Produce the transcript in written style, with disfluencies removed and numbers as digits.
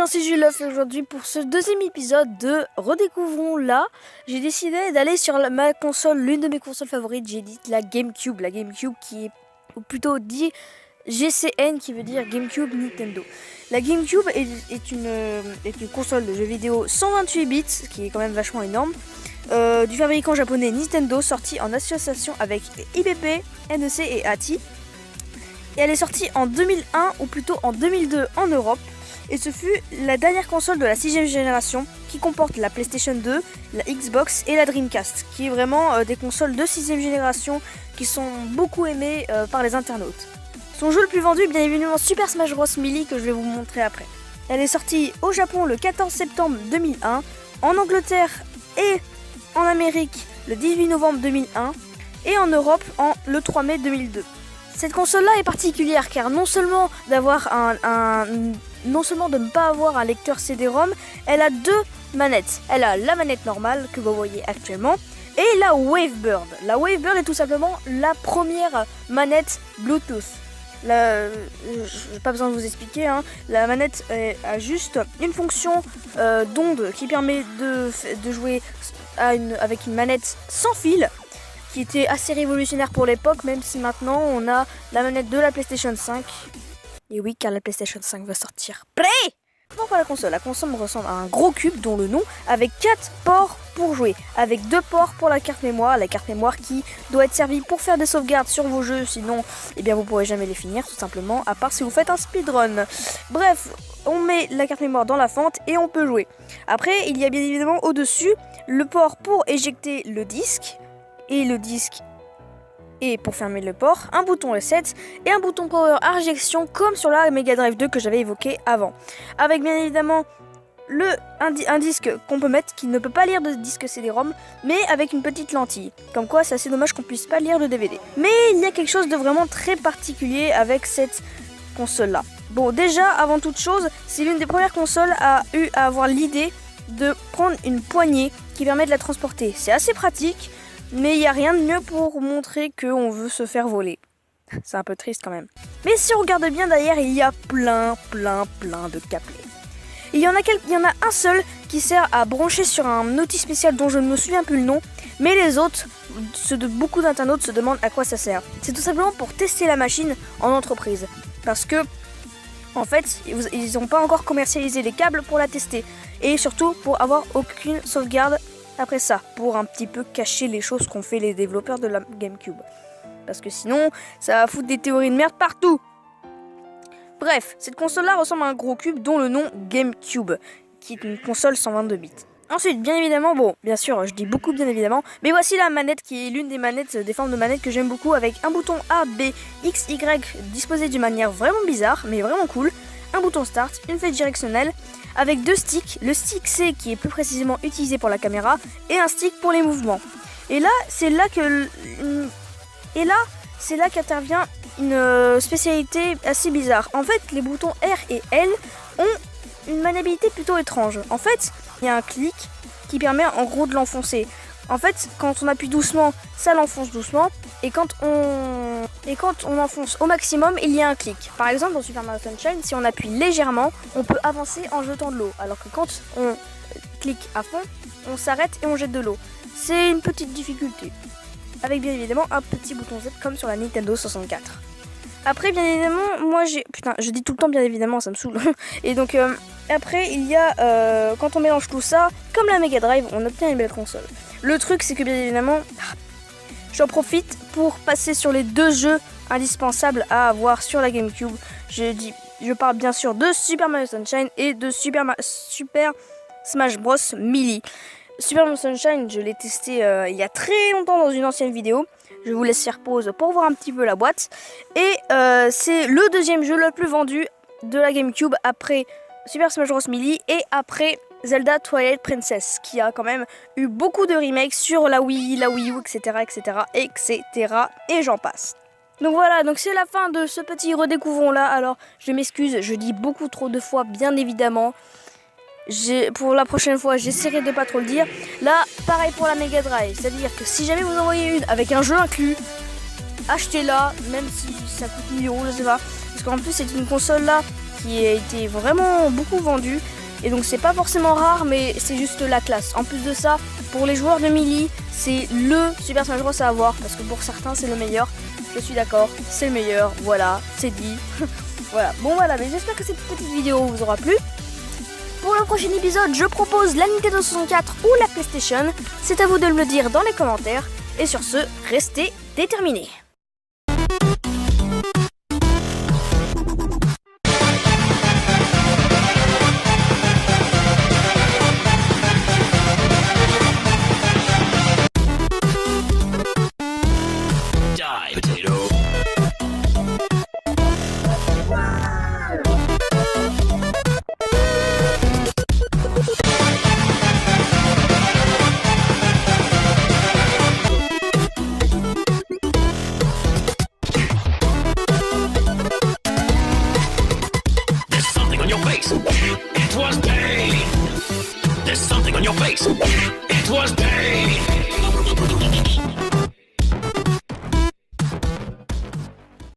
gens, c'est Jules et aujourd'hui pour ce deuxième épisode de Redécouvrons-la, j'ai décidé d'aller sur ma console, l'une de mes consoles favorites, j'ai dit la GameCube. La GameCube qui est, ou plutôt dit GCN qui veut dire GameCube Nintendo. La GameCube est une console de jeux vidéo 128 bits, ce qui est quand même vachement énorme, du fabricant japonais Nintendo, sortie en association avec IPP, NEC et ATI. Et elle est sortie en 2001 ou plutôt en 2002 en Europe. Et ce fut la dernière console de la 6ème génération qui comporte la PlayStation 2, la Xbox et la Dreamcast, qui est vraiment des consoles de 6ème génération qui sont beaucoup aimées par les internautes. Son jeu le plus vendu est bien évidemment Super Smash Bros Melee que je vais vous montrer après. Elle est sortie au Japon le 14 septembre 2001, en Angleterre et en Amérique le 18 novembre 2001 et en Europe le 3 mai 2002. Cette console-là est particulière car non seulement de ne pas avoir un lecteur CD-ROM, elle a deux manettes. Elle a la manette normale que vous voyez actuellement et la Wavebird. La Wavebird est tout simplement la première manette Bluetooth. J'ai pas besoin de vous expliquer, hein. La manette a juste une fonction d'onde qui permet de jouer avec une manette sans fil, qui était assez révolutionnaire pour l'époque, même si maintenant on a la manette de la PlayStation 5. Et oui, car la PlayStation 5 va sortir. Play! Pourquoi la console? La console ressemble à un gros cube dont le nom, avec 4 ports pour jouer, avec 2 ports pour la carte mémoire qui doit être servie pour faire des sauvegardes sur vos jeux, sinon eh bien, vous ne pourrez jamais les finir tout simplement, à part si vous faites un speedrun. Bref, on met la carte mémoire dans la fente et on peut jouer. Après, il y a bien évidemment au-dessus le port pour éjecter le disque, et le disque et pour fermer le port, un bouton reset et un bouton power injection comme sur la Mega Drive 2 que j'avais évoqué avant. Avec bien évidemment un disque qu'on peut mettre qui ne peut pas lire de disque CD-ROM, mais avec une petite lentille. Comme quoi c'est assez dommage qu'on puisse pas lire de DVD. Mais il y a quelque chose de vraiment très particulier avec cette console là. Bon, déjà avant toute chose, c'est l'une des premières consoles à avoir l'idée de prendre une poignée qui permet de la transporter. C'est assez pratique. Mais il n'y a rien de mieux pour montrer qu'on veut se faire voler. C'est un peu triste quand même. Mais si on regarde bien derrière, il y a plein de câblés. Il y en a un seul qui sert à brancher sur un outil spécial dont je ne me souviens plus le nom. Mais les autres, beaucoup d'internautes se demandent à quoi ça sert. C'est tout simplement pour tester la machine en entreprise. Parce que, en fait, ils n'ont pas encore commercialisé les câbles pour la tester. Et surtout pour avoir aucune sauvegarde après ça, pour un petit peu cacher les choses qu'ont fait les développeurs de la GameCube. Parce que sinon, ça va foutre des théories de merde partout. Bref, cette console-là ressemble à un gros cube dont le nom GameCube, qui est une console 122 bits. Ensuite, bien évidemment, bien sûr, je dis beaucoup bien évidemment, mais voici la manette qui est l'une des formes de manette que j'aime beaucoup, avec un bouton A, B, X, Y disposé d'une manière vraiment bizarre, mais vraiment cool, un bouton Start, une flèche directionnelle, avec 2 sticks, le stick C qui est plus précisément utilisé pour la caméra et un stick pour les mouvements. Et là, c'est là qu'intervient une spécialité assez bizarre. En fait, les boutons R et L ont une maniabilité plutôt étrange. En fait, il y a un clic qui permet en gros de l'enfoncer. En fait, quand on appuie doucement, ça l'enfonce doucement. Et quand on enfonce au maximum, il y a un clic. Par exemple, dans Super Mario Sunshine, si on appuie légèrement, on peut avancer en jetant de l'eau. Alors que quand on clique à fond, on s'arrête et on jette de l'eau. C'est une petite difficulté. Avec bien évidemment un petit bouton Z comme sur la Nintendo 64. Après, bien évidemment, je dis tout le temps bien évidemment, ça me saoule. Et donc, après, il y a, quand on mélange tout ça, comme la Mega Drive, on obtient une belle console. Le truc, c'est que bien évidemment, j'en profite pour passer sur les 2 jeux indispensables à avoir sur la GameCube. Je parle bien sûr de Super Mario Sunshine et de Super Smash Bros Melee. Super Mario Sunshine, je l'ai testé il y a très longtemps dans une ancienne vidéo. Je vous laisse faire pause pour voir un petit peu la boîte. Et c'est le 2e jeu le plus vendu de la GameCube après Super Smash Bros Melee et après Zelda Twilight Princess, qui a quand même eu beaucoup de remakes sur la Wii, la Wii U, etc. Et j'en passe. Donc voilà, donc c'est la fin de ce petit redécouvrons-là. Alors, je m'excuse, je dis beaucoup trop de fois, bien évidemment. Pour la prochaine fois, j'essaierai de pas trop le dire. Là, pareil pour la Mega Drive. C'est-à-dire que si jamais vous en voyez une avec un jeu inclus, achetez-la, même si ça coûte 1000 €, je sais pas. Parce qu'en plus, c'est une console là qui a été vraiment beaucoup vendu. Et donc c'est pas forcément rare, mais c'est juste la classe. En plus de ça, pour les joueurs de Melee, c'est le Super Smash Bros à avoir, parce que pour certains c'est le meilleur. Je suis d'accord, c'est le meilleur, voilà, c'est dit. Voilà, bon voilà, mais j'espère que cette petite vidéo vous aura plu. Pour le prochain épisode, je propose la Nintendo 64 ou la PlayStation. C'est à vous de me le dire dans les commentaires. Et sur ce, restez déterminés. It was pain. There's something on your face. It was pain.